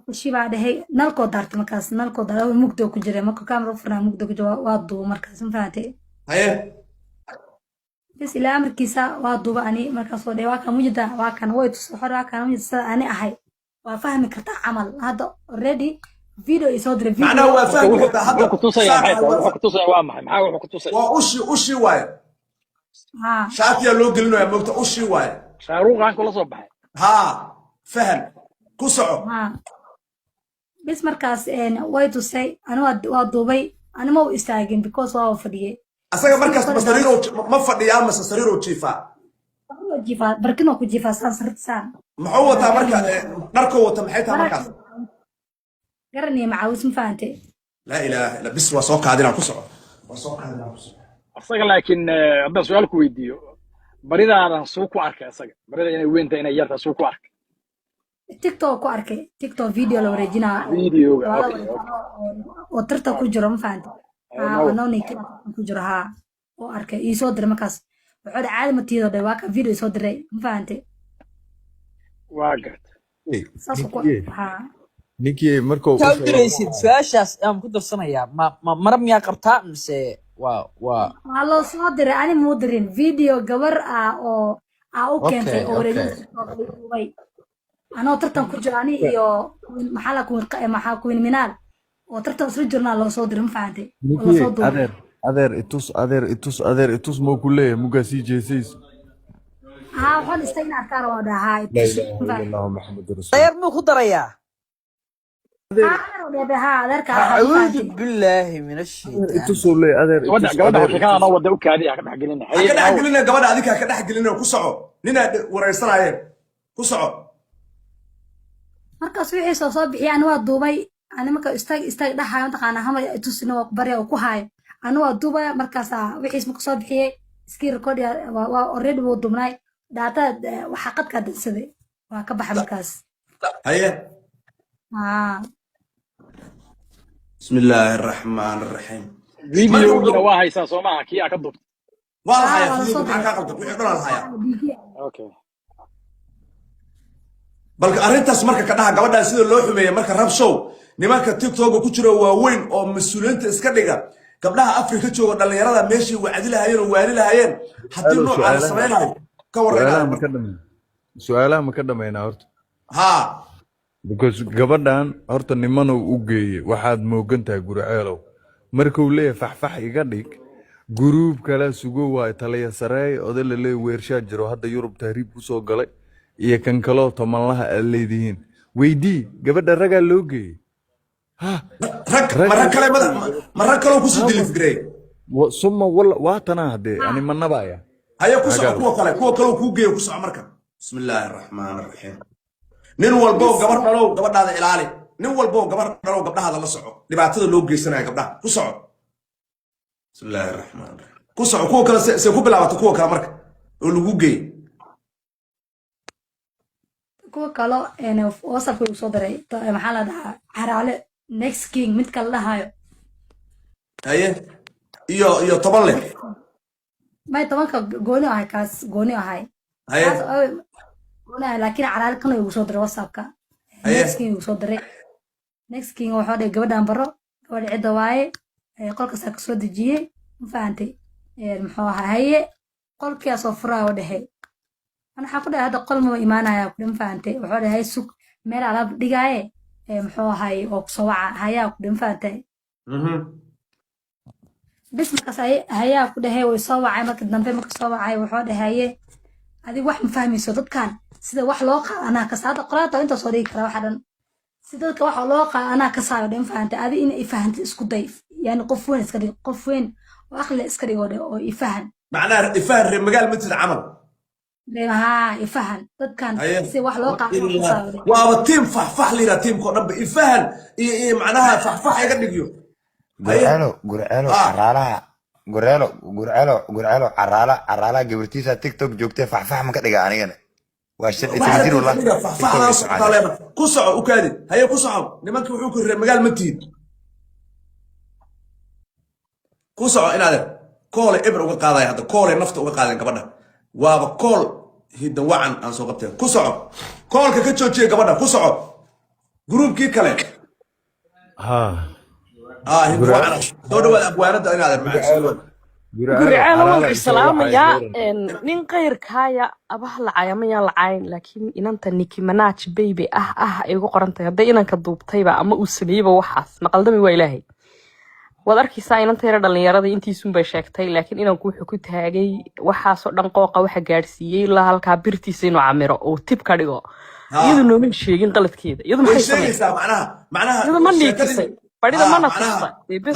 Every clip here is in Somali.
وشي بعد هي نالكو دارت مركز نالكو دار مقدو كجري مركو كاميرا فرنا مقدو كجوا وادو مركز فهمتي هي بس إلى أمر كيسا وادو بأني مركز ودي واكا مجدا واكا ويت سحر واكا مجدا أنا أهي وفهم كرتا عمل هذا already فيديو يصدر فيديو معناه هو فاهم كده wuxuu هذا ku tusaya maxay tahay wuxuu ku tusaya waa maxay maxaa wuxuu ku tusaya وأشي واي ها شاتيا لو قلنا يا موقت أشي واي shaaruuqan kula soo baxay ها فهم كسعو ها بس مركز إن ويت سي أنا وادو بي أنا مو استاجن because واو فديه أصلا مركز مسريرو ما فدي أما مسريرو تشيفا جيفا بركنو كجيفا سان سان محوطة مركز نركو وتمحيتها مركز قرني معاوس مفانتي لا إله إلا بس وسوق هذين كسعو وسوق هذين كسعو asaga laakiin haddaan su'aal ku weydiiyo baridaadan suu ku arkay asaga barida inay weynta inay yarta suu ku arkay تيك توك أركي تيك توك فيديو لو رجينا فيديو وترتا كجرا مفانتي أنا نيكي كجرا وأركي يصدر مكاس وعد عالم تيجي ده واقع فيديو يصدر مفانتي waa gartay ساسو ها ninkii markuu Taa u diraysid su'aashaas aan ku darsanayaa ma marab miyaa qabtaa mise waa والله صادر أنا مودرين فيديو جبر أو كنتي أو رجينا أنا ترتا كجرا أنا يو محل كوين منال وترتا سجلنا لو صادر مفانتي ولا ninkii صادر adeer itus moo ku leeyahay mugaa sii jeesayso ها وحن استينا أفكار وده هاي laa ilaaha illa allah maxamadu rasuul dayar muu ku darayaa ها ها ذلك أعوذ بالله من الشيطان itusoo leeyahay adeer gabadha sheekada anoo wada u kaadiya ka dhaxgelina كده حقلنا قبل هذيك كده حقلنا كسعو نينا ورئيسنا عين كسعو markaas wixii soo bixiyay aniga waa duubay ani marka istaag dhaxay taqaana hama tusina waa bari oo ku haay aniga waa duubay markaas wixii marka soo bixiyay iskii record waa already wuu duubnay data waxa qad ka dansaday waa ka baxay markaas هيا بسم الله الرحمن الرحيم videogiina waa haysaa soo maaha kii aa ka dubtay والله ولا حياة صوت معك قلبك ويحضر الحياة okay بل أرنتاس مركا كدها قبل سيد اللوح مية مركا راب شو نماركا تيك توك وكتير وين أو مسؤولين تسكدها قبلها أفريقيا شو قال لي رضا ماشي وعدلها هين وواللها هين حتى إنه على سمعنا كور su'aalaha ma ka dhamaynaa horta ها because gabadhan horta nimanow u geeyey waxaad moogan tahay gurceelow markuu leeyahay faxfax iga dhig guruub kale sugo waay taliya sareey oday la leeyahay weershaa jiro hadda yurub tahriib ku soo galay iyo kan kaloo tomanlaha aad leedihiin weydii gabadha ragaa loo geeyey ha مرة كلام كوسو ديليف جراي suma waa tanaa haddee ani ma nabaaya هيا كوسو كوا كلام كوجي كوسو عمرك بسم الله الرحمن الرحيم نين والبو قبر دلو قبر هذا إلالي نين والبو قبر دلو قبر هذا لصعو اللي بعتذر لو جيسنا قبر كوسو بسم الله الرحمن الرحيم كوسو كوا كلا سيكون بلا كوا كلا مرك ولو كوجي kuwa kalo wasafka uu soo diray maxaa la dhahaa caraale next king mid kale lahayo هيا iyo toban leh may tobanka gooni ahay kaas gooni ahay هيا gooni ahay laakiin caraale kan uu soo diray wasafka next king uu soo diray next king wuxuu dhahay gabadhan baro gabadha cidda waaye qolkaas ka soo dejiyay ma fahantay muxuu ahaa haye qolkiyaas oo furaa dhahay أنا حاكل هذا قل ما إيمانه يا كلهم فانتي وحول هاي سوق مر على دقاية محو هاي وقصوعة هاي كلهم فانتي بس مكس هاي كده هاي ويصوع ما كدنا في مكصوع هاي وحول هاي هذه واحد مفهمي صدق كان سيدا واحد لوقع أنا كساد قراءة وأنت صديق واحدا سيدا واحد لوقع أنا كساد كلهم فانتي هذه إن يفهمت إسكو ضيف يعني قفوين إسكري قفوين وأخلي إسكري أو يفهم معناه يفهم مجال مثل عمل ها يفهم ضد كان سي واحد لوقع وهذا تيم فحفح لي تيم كون يفهم معناها فحفح يقدقيو قرعلو عرالا قبرتيسا تيك توك جوجتي فحفح ما كدغا انيغنا واشد تجدير والله فحفح كسع وكادي هي كسع نمانك وحو كري مقال متين كسع ان هذا كول ابر uga qaaday hada kool nafta uga qaadan gabadha waaba kool hidda wacan aan soo qabtay ku soco koolka ka joojiye gabadha ku soco جروب كي كله ها هندو gurceel وعنا دولة والأبوانات أنا هذا معك guriceel caraala wuxuu inta waxay islaamayaa dooran nin qayrkaaya abah lacaya mayaan lacayn laakiin inanta Nicki Minaj baby ay ugu qoran tahay hadday inanka duubtayba ama uu sameeyba waxaas maqaldami waa ilaahay waad arkaysaa inanta yara dhalinyarada intiisuun bay sheegtay laakiin inanku wuxuu ku taagay waxaasoo dhan qooqa waxa gaadhsiiyey ilaa halkaa birtiisa inuu camiro oo tib ka dhigo iyadu nooma sheegin qaladkeeda iyadu maxay ويشيء معناها iyadu ma niikisay badhida mana tusta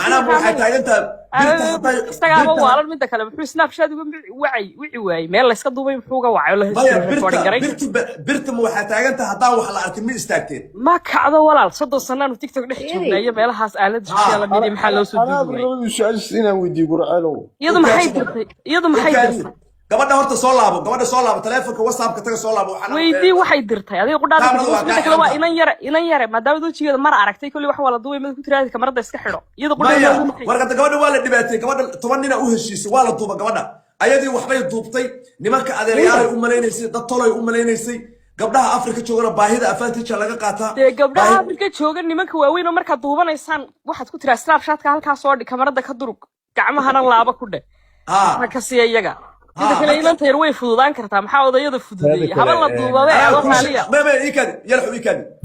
معناها waxay taagan tahay istagaaba waalan midda kale muxuu snapchat uga wici waayey meel la iska duubay muxuu uga wacay la birta ma waxay taagan tahay haddaan wax la arkin ma istaagteen ma kacdo walaal 30 sanaanu tiktok dhex joognaayo meelahaas aalad social media maxaa loo soo duubay inaan weydiiyo gurcelo iyadu maxay dirtay gabadha horta soo laabo taleefanka whatsappka taga soo laabo weydii waxay dirtay adiga qudhaada midda kale waa inan yare maadaama wajigeeda mar aragtay kulli wax wala duubay mid ku tiraadi kamarada iska xidho iyadu qudhaada warqada gabadha waa la dhibaatay gabadha 10 nin u heshiisay waa la duuba gabadha ayadii waxbay duubtay nimanka adeeryaal u maleynaysay dad tolay u maleynaysay gabdhaha Afrika joogana baahida afaantiisa laga qaataa gabdhaha Afrika jooga nimanka waaweyn oo marka duubanaysaan waxaad ku tiraa snapchat-ka halkaas soo dhig kamarada ka durug gacmahana laaba ku dheh ka siya iyaga sida kale inanta yar way fududaan kartaa maxaa odayada fududeeyay haba la duubabay adoo qaaliya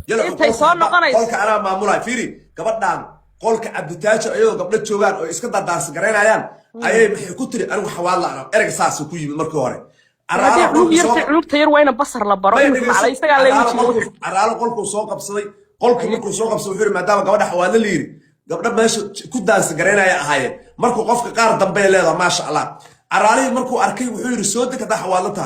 yalla intay soo noqonayso qolka ana maamulay fiiri gabadhan qolka Cabditaajo ayadoo gabdho joogaan oo iska dardaarsan gareynayaan ayay maxay ku tiri anigu xawaal la erag saas ku yimid markii hore lugta yar waa in basar la baro macalay isagaa la wajiyay araalo qolku soo qabsaday qolkii markuu soo qabsaday wuxuu maadaama gabadha xawaal la liiri gabdho meesha ku daansan gareynaya ahaayeen markuu qofka qaar dambe leedahay ma sha Allah araalihi markuu arkay wuxuu yiri soo degada xawaalanta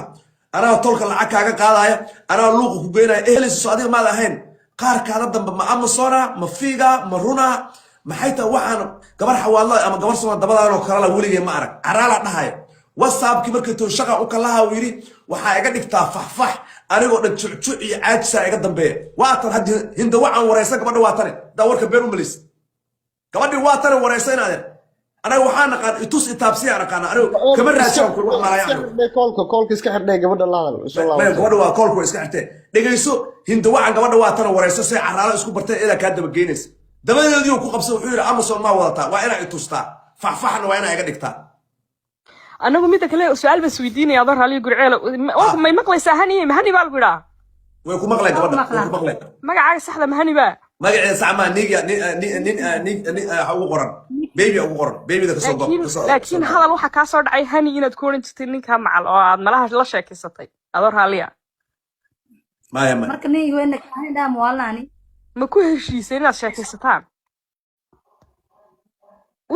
anaa tolka lacag kaaga qaadaya anaa luuq ku geynaya eheliso adiga ma ahayn qaar kaada dambe ma Amazona ma Figa ma Runa maxay taa waxaan gabar xawaalada ama gabar soo dabadaan oo kala la weligay ma arag araala dhahay whatsapp-ki markii tuu shaqa u kala haa yiri waxa iga dhigtaa faxfax anigoo dhan cuccuc iyo caajisa iga dambeeya waa tan hadii hinda waxaan wareysan gabadha waa tan da warka been u malis gabadhi waa tan wareysanayeen أنا وحنا قان يتوس إتابسي أنا قان أنا كمان رأسي أقول ما لا يعني كولك إسكح حدي قبل الله ما قبل waa كولك إسكح حدي dhageyso hinda waxaan gabadha waa tan wareysan say caraalo isku bartay ila ka daba geenays dabadeedii ku qabsay wuxuu yiri Amazon ma wadata waa ina itustaa faxfaxna waa ina iga dhigtaa anagu mid kale su'aal bas weydiinaya adoo raali gurceel ma maqlaysaa hani baa lagu yiraahdaa way ku maqlay gabadha way ku maqlay magacaaga saxda mahani baa magaceeda saxma ni ugu qoran baby ugu qoran babyda kasoo gob laakiin hadal waxa ka soo dhacay hani inaad ku oran jirtay ninka macal oo aad malaha la sheekeysatay adoo raaliya maya marka niga weyn ka hanida mawalani ma ku heshiisay inaad sheekeysataan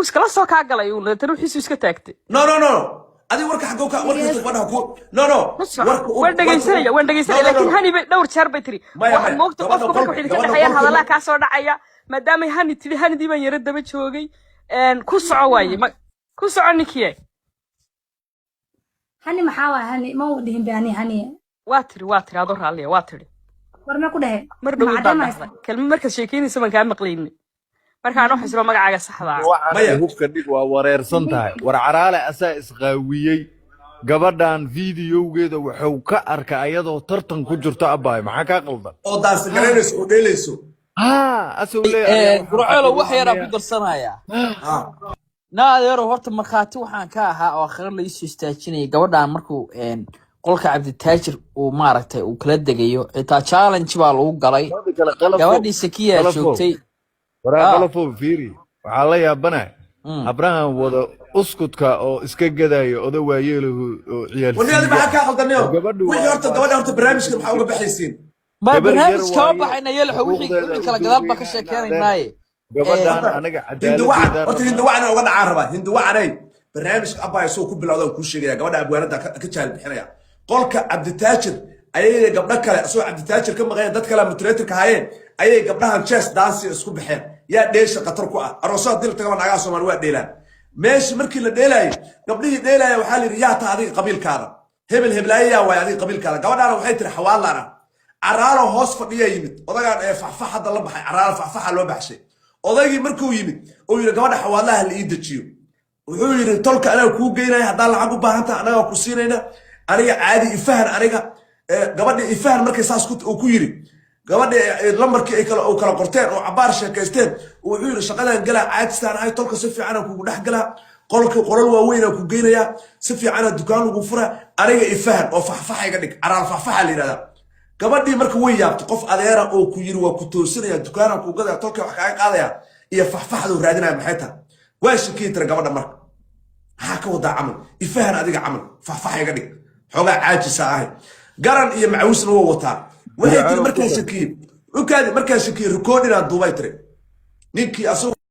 iskala soo ka galay uu leeyahay ruuxiisu iska taagtay no adi warka xagow ka warka gabadha ku no waan dhageysanaya laakiin hani bay dhowr jeer bay tiri waxa moogta qofku markuu xidhi ka dhaxayaan hadalada ka soo dhacaya maadaama hani tiri hanidii baan yara daba joogay ku soco waaye ku soco ninkii hani maxaa waa hani ma u dhihin baani hani waa tiri adoo raaliya waa tiri war ma ku dhahay mar dhow kalma marka sheekeynaysa man ka maqlayni markaan wax isla magacaaga saxda ah maya hubka dhig waa wareersan tahay war caraale asaa isqaawiyay gabadhan videogeeda wuxuu ka arkay ayadoo tartan ku jirto abaay maxaa ka qaldan oo daas gareynayso oo dheelayso asoo leeyahay gurcelo wax yar ku darsanaya naadeero horta markhaati waxaan ka ahaa oo akhir la isoo istaajinay gabadhan markuu qolka Cabditaajir uu maaragtay uu kala degayo xitaa challenge baa lagu galay gabadhii Sakiya joogtay waraaqalafo fiiri waxa la yaabana abraham wada uskudka oo iska gadayo oda waayeelahu oo ciyaal waliba waxa ka qaldanayo wixii horta gabadha barnaamijka waxa uga baxaysiin barnaamij ka baxayna yeelxo wixii kala gadaal ba ka sheekeynaynaay gabadhan anaga cadaalad horta hinda waxana uga dhacaan rabaa hinda waxanay barnaamijka abay soo ku bilowday ku sheegaya gabadha abwaanada ka jaal bixinaya qolka Cabditaajir ayay gabdha kale soo Cabditaajir ka maqayeen dad kale moderator ka hayeen ayay gabdhahan chess dance isku bixeen yaa dheesha qatar ku ah aroosada dilta gabadha naga Soomaali waa dheelaan meesh markii la dheelay gabdhihii dheelay waxa la yiri yaa ta adiga qabiilkaada heblaaya waa adiga qabiilkaada gabadhaana waxay tiri xawaalana caraalo hoos fadhiya yimid odagaan ee faxfaxada la baxay caraalo faxfaxa loo baxshay odaygii markuu yimid oo yiri gabadha xawaalaha la ii dajiyo wuxuu yiri tolka anaa ku geynay hadaa lacag u baahan tahay anaga ku siinayna aniga caadi ifahan aniga gabadha ifahan markay saas ku yiri gabadhi lambarkii ay kala qorteen oo cabaar sheekaysteen wuxuu yiri shaqadan galaa caajistaan ay tolka si fiican kugu dhex galaa qolal waaweyn ku geynaya si fiican dukaan ugu fura aniga ifahan oo faxfax iga dhig araal faxfax la yiraahdaa gabadhii marka way yaabto qof adeera oo ku yiri waa ku toosinaya dukaanka ku gadaa tolka wax kaaga qaadaya iyo faxfaxdu raadinaya maxay tahay waa shakii tira gabadha marka maxaa ka wada camal ifahan adiga camal faxfax iga dhig xogaa caajisa ah garan iyo macawisna waa wataa waxay tiri markaa shakii ukaadi markaa shakii recording aan duubay tiri ninkii asoo